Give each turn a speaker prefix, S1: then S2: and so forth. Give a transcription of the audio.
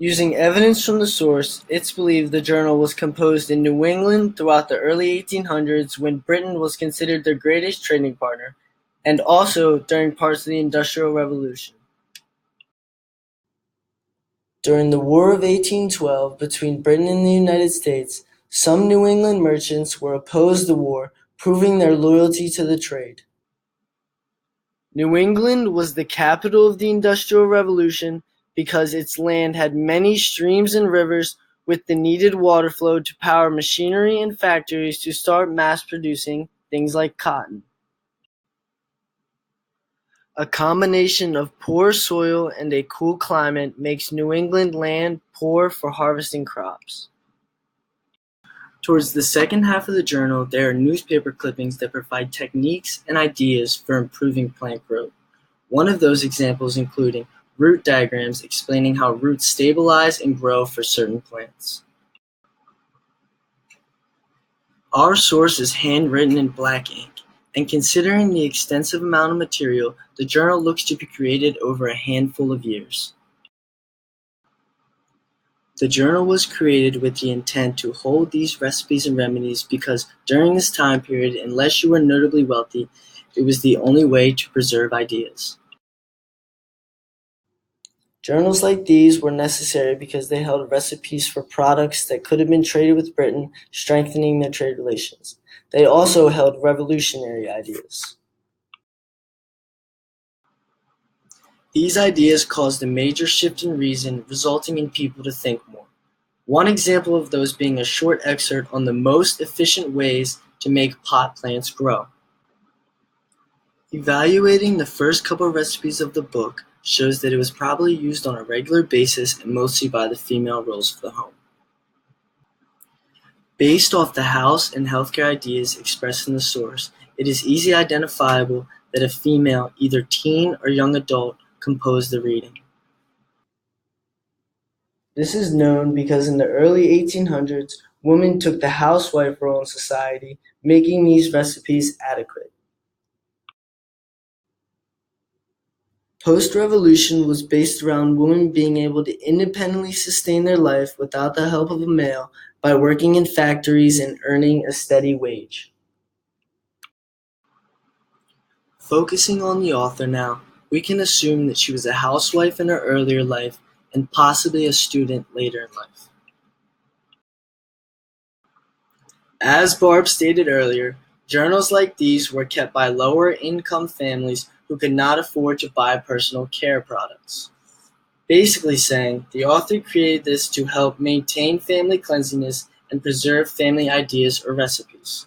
S1: Using evidence from the source, it's believed the journal was composed in New England throughout the early 1800s when Britain was considered their greatest trading partner, and also during parts of the Industrial Revolution. During the War of 1812 between Britain and the United States, some New England merchants were opposed to the war, proving their loyalty to the trade. New England was the capital of the Industrial Revolution because its land had many streams and rivers with the needed water flow to power machinery and factories to start mass producing things like cotton. A combination of poor soil and a cool climate makes New England land poor for harvesting crops. Towards the second half of the journal, there are newspaper clippings that provide techniques and ideas for improving plant growth. One of those examples including root diagrams explaining how roots stabilize and grow for certain plants. Our source is handwritten in black ink, and considering the extensive amount of material, the journal looks to be created over a handful of years. The journal was created with the intent to hold these recipes and remedies because during this time period, unless you were notably wealthy, it was the only way to preserve ideas. Journals like these were necessary because they held recipes for products that could have been traded with Britain, strengthening their trade relations. They also held revolutionary ideas. These ideas caused a major shift in reason, resulting in people to think more. One example of those being a short excerpt on the most efficient ways to make pot plants grow. Evaluating the first couple recipes of the book shows that it was probably used on a regular basis and mostly by the female roles of the home. Based off the house and healthcare ideas expressed in the source, it is easily identifiable that a female, either teen or young adult, composed the reading. This is known because in the early 1800s, women took the housewife role in society, making these recipes adequate. Post-revolution was based around women being able to independently sustain their life without the help of a male by working in factories and earning a steady wage. Focusing on the author now, we can assume that she was a housewife in her earlier life and possibly a student later in life. As Barb stated earlier, journals like these were kept by lower-income families who could not afford to buy personal care products. Basically saying, the author created this to help maintain family cleanliness and preserve family ideas or recipes.